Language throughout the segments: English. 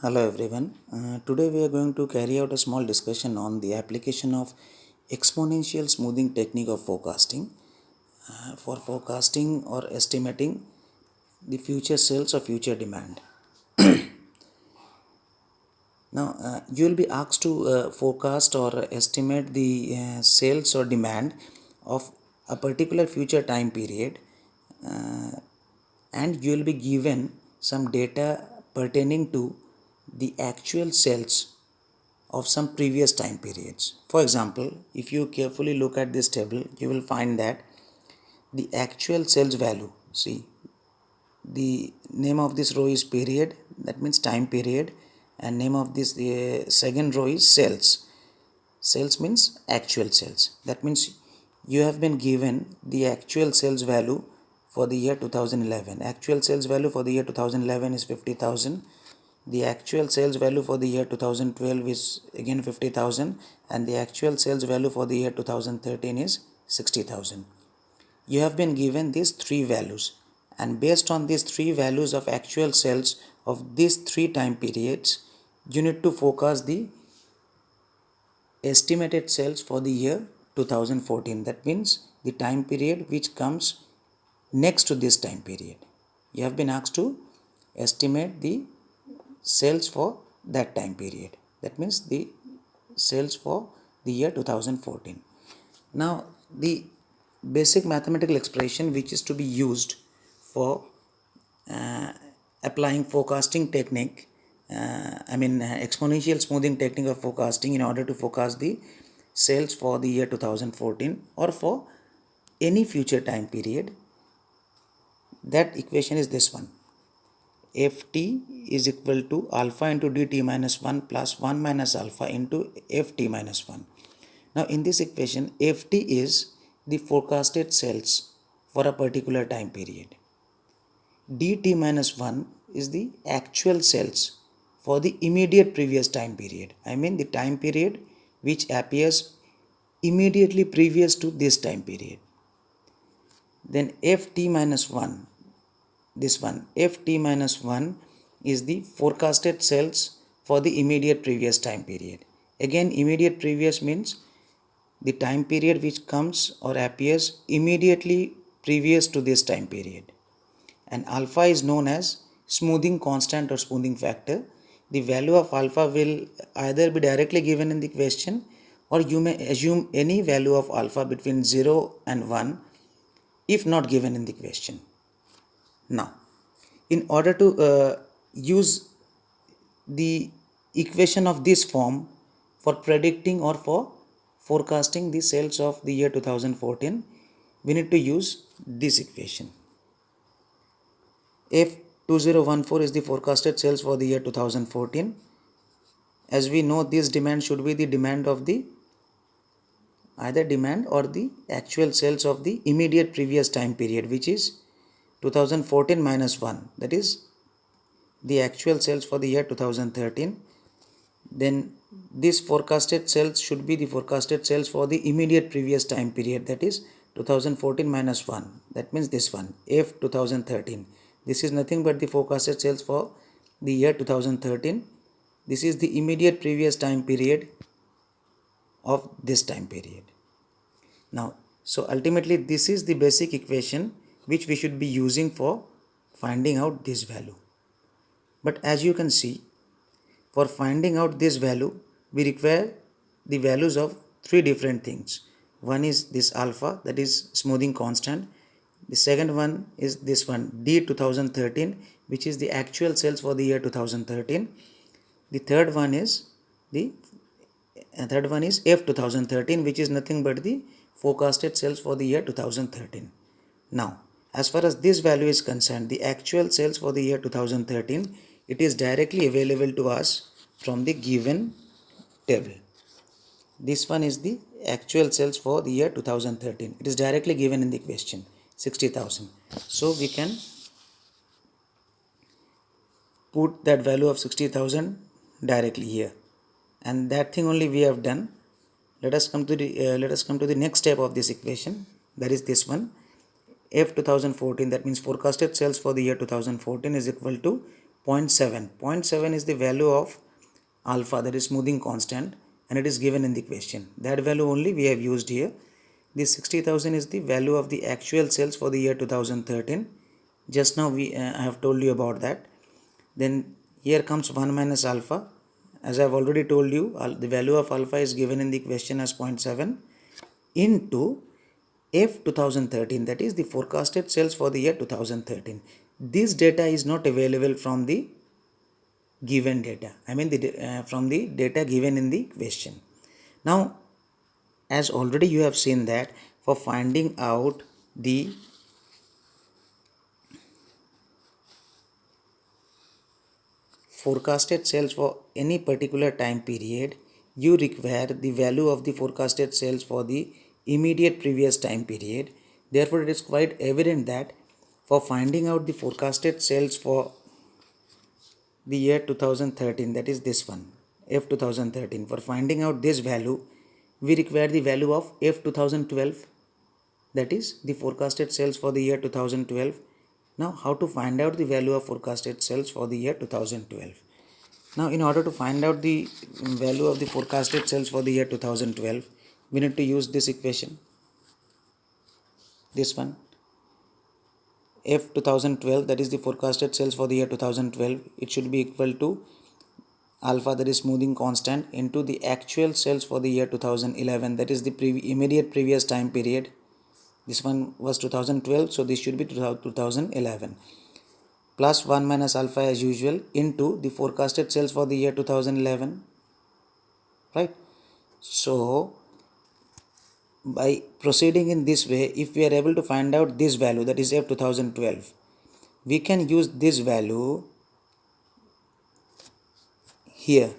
Hello everyone. Today we are going to carry out a small discussion on the application of exponential smoothing technique of forecasting for forecasting or estimating the future sales or future demand. Now you will be asked to forecast or estimate the sales or demand of a particular future time period, and you will be given some data pertaining to the actual sales of some previous time periods. For example, if you carefully look at this table, you will find that the actual sales value, see, the name of this row is period, that means time period, and name of this second row is sales. Sales means actual sales. That means you have been given the actual sales value for the year 2011. Actual sales value for the year 2011 is 50,000. The actual sales value for the year 2012 is again 50,000, and the actual sales value for the year 2013 is 60,000. You have been given these three values, and based on these three values of actual sales of these three time periods, you need to forecast the estimated sales for the year 2014. That means the time period which comes next to this time period. You have been asked to estimate the sales for that time period. That means the sales for the year 2014. Now the basic mathematical expression which is to be used for applying forecasting technique, exponential smoothing technique of forecasting in order to forecast the sales for the year 2014 or for any future time period, that equation is this one: ft is equal to alpha into dt minus 1 plus 1 minus alpha into ft minus 1. Now in this equation, ft is the forecasted sales for a particular time period. dt minus 1 is the actual sales for the immediate previous time period. I mean the time period which appears immediately previous to this time period. Then ft minus 1, this one, ft minus 1 is the forecasted sales for the immediate previous time period. Again, immediate previous means the time period which comes or appears immediately previous to this time period. And alpha is known as smoothing constant or smoothing factor. The value of alpha will either be directly given in the question, or you may assume any value of alpha between 0 and 1 if not given in the question. Now, in order to use the equation of this form for predicting or for forecasting the sales of the year 2014, we need to use this equation. If 2014 is the forecasted sales for the year 2014, as we know, this demand should be the demand of the either demand or the actual sales of the immediate previous time period, which is 2014 minus 1, that is the actual sales for the year 2013. Then this forecasted sales should be the forecasted sales for the immediate previous time period, that is 2014 minus 1. That means this one, F 2013. This is nothing but the forecasted sales for the year 2013. This is the immediate previous time period of this time period. Now, so ultimately this is the basic equation which we should be using for finding out this value. But as you can see, for finding out this value, we require the values of three different things. One is this alpha, that is smoothing constant. The second one is this one, D 2013, which is the actual sales for the year 2013. The third one is F 2013, which is nothing but the forecasted sales for the year 2013. Now, as far as this value is concerned, the actual sales for the year 2013, it is directly available to us from the given table. This one is the actual sales for the year 2013. It is directly given in the question, 60,000. So we can put that value of 60,000 directly here, and that thing only we have done. Let us come to the next step of this equation, that is this one, F 2014, that means forecasted sales for the year 2014 is equal to 0.7. 0.7 is the value of alpha, that is smoothing constant, and it is given in the question. That value only we have used here. The 60,000 is the value of the actual sales for the year 2013. Just now I have told you about that. Then here comes 1 minus alpha. As I have already told you, the value of alpha is given in the question as 0.7 into F 2013, that is the forecasted sales for the year 2013. This data is not available from the given data. From the data given in the question. Now, as already you have seen that for finding out the forecasted sales for any particular time period, you require the value of the forecasted sales for the immediate previous time period. Therefore, it is quite evident that for finding out the forecasted sales for the year 2013, that is this one, F 2013, for finding out this value, we require the value of F 2012, that is the forecasted sales for the year 2012. Now, how to find out the value of forecasted sales for the year 2012? Now, in order to find out the value of the forecasted sales for the year 2012, we need to use this equation, this one, F 2012, that is the forecasted sales for the year 2012. It should be equal to alpha, that is smoothing constant, into the actual sales for the year 2011, that is the immediate previous time period. This one was 2012, so this should be 2011, plus 1 minus alpha as usual into the forecasted sales for the year 2011, right? So by proceeding in this way, if we are able to find out this value, that is F 2012, we can use this value here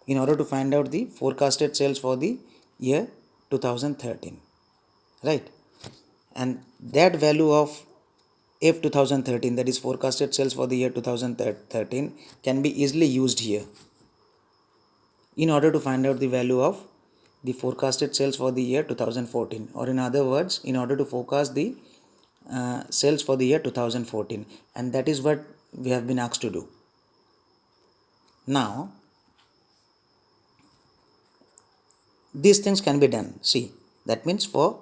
in order to find out the forecasted sales for the year 2013, right? And that value of F 2013, that is forecasted sales for the year 2013, can be easily used here in order to find out the value of the forecasted sales for the year 2014, or in other words, in order to forecast the sales for the year 2014, and that is what we have been asked to do. Now, these things can be done. See, that means for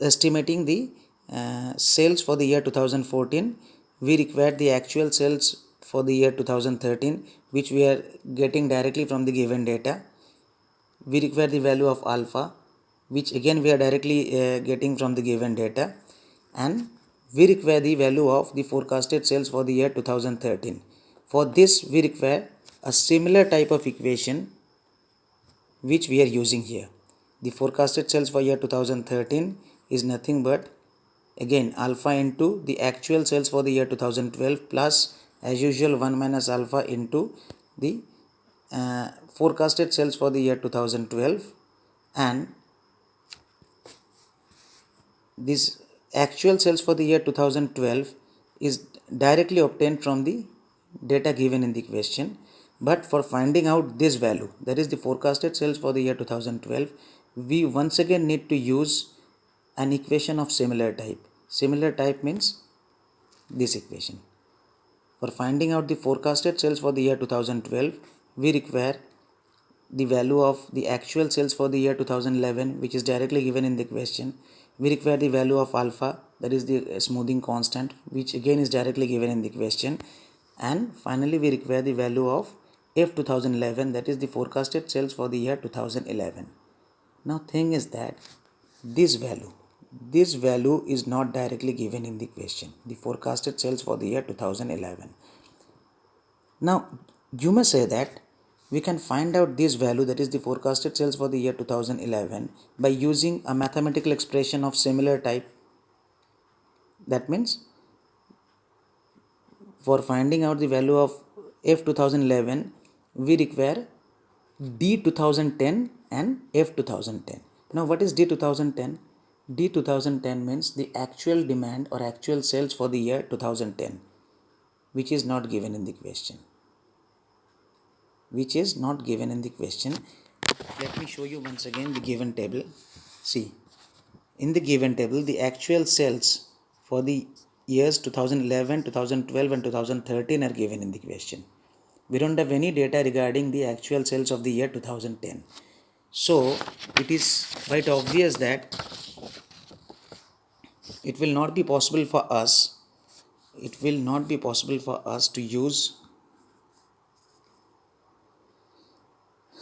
estimating the sales for the year 2014, we require the actual sales for the year 2013, which we are getting directly from the given data. We require the value of alpha, which again we are directly getting from the given data, and we require the value of the forecasted sales for the year 2013. For this, we require a similar type of equation which we are using here. The forecasted sales for year 2013 is nothing but again alpha into the actual sales for the year 2012 plus as usual 1 minus alpha into the forecasted sales for the year 2012, and this actual sales for the year 2012 is directly obtained from the data given in the question. But for finding out this value, that is the forecasted sales for the year 2012, we once again need to use an equation of similar type. Similar type means this equation. For finding out the forecasted sales for the year 2012, we require the value of the actual sales for the year 2011, which is directly given in the question. We require the value of alpha, that is the smoothing constant, which again is directly given in the question. And finally, we require the value of F 2011, that is the forecasted sales for the year 2011. Now, thing is that this value is not directly given in the question, the forecasted sales for the year 2011. Now, you may say that we can find out this value, that is the forecasted sales for the year 2011, by using a mathematical expression of similar type. That means for finding out the value of F 2011, we require D 2010 and F 2010. Now, what is D 2010? D 2010 means the actual demand or actual sales for the year 2010, which is not given in the question. Let me show you once again the given table. See, in the given table, the actual sales for the years 2011, 2012 and 2013 are given in the question. We don't have any data regarding the actual sales of the year 2010. So it is quite obvious that it will not be possible for us to use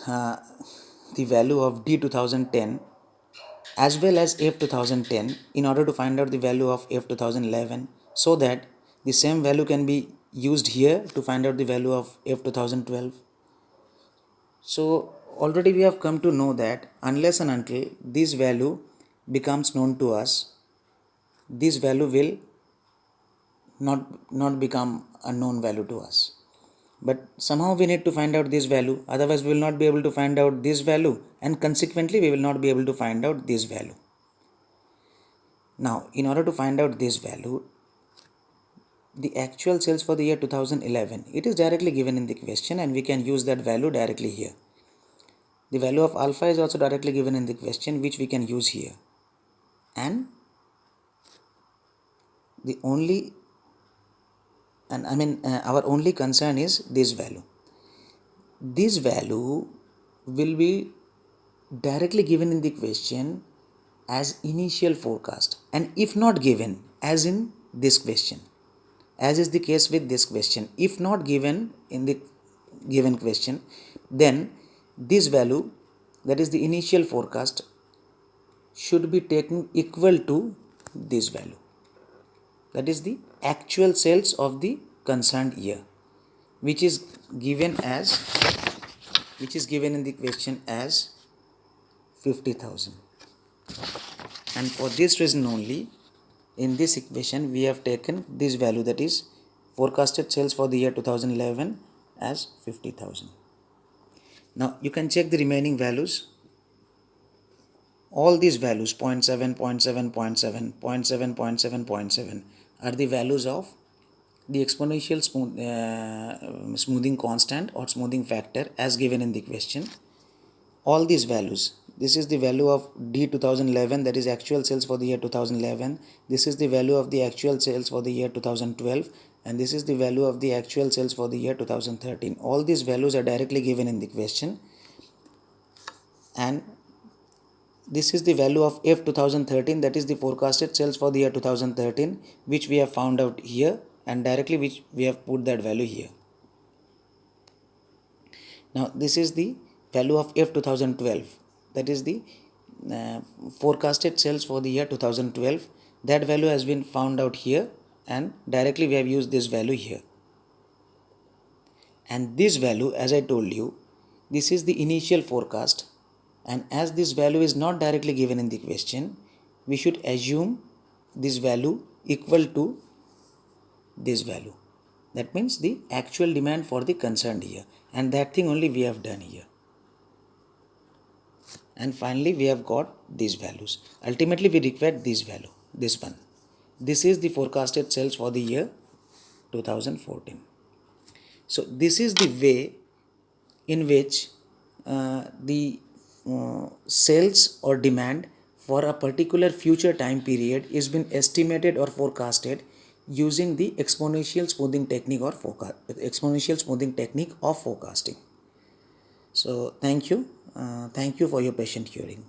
the value of D 2010 as well as F 2010 in order to find out the value of F 2011, so that the same value can be used here to find out the value of F 2012. So already we have come to know that unless and until this value becomes known to us, this value will not become a known value to us. But somehow we need to find out this value, otherwise we will not be able to find out this value, and consequently we will not be able to find out this value. Now, in order to find out this value, the actual sales for the year 2011, it is directly given in the question and we can use that value directly here. The value of alpha is also directly given in the question, which we can use here. And our only concern is this value. This value will be directly given in the question as initial forecast, and if not given, as in this question, as is the case with this question, if not given in the given question, then this value, that is the initial forecast, should be taken equal to this value, that is the actual sales of the concerned year, which is given in the question as 50,000. And for this reason only, in this equation we have taken this value, that is forecasted sales for the year 2011, as 50,000. Now you can check the remaining values. All these values 0.7, 0.7, 0.7, 0.7, 0.7, 0.7 are the values of the exponential smoothing constant or smoothing factor as given in the question. All these values, this is the value of D 2011, that is actual sales for the year 2011. This is the value of the actual sales for the year 2012, and this is the value of the actual sales for the year 2013. All these values are directly given in the question, and this is the value of F 2013, that is the forecasted sales for the year 2013, which we have found out here, and directly which we have put that value here. Now this is the value of F 2012, that is the forecasted sales for the year 2012. That value has been found out here, and directly we have used this value here. And this value, as I told you, this is the initial forecast, and as this value is not directly given in the question, we should assume this value equal to this value. That means the actual demand for the concerned year, and that thing only we have done here. And finally we have got these values. Ultimately we require this value, this one. This is the forecasted sales for the year 2014. So this is the way in which the sales or demand for a particular future time period is been estimated or forecasted using the exponential smoothing technique or of forecasting. So thank you for your patient hearing.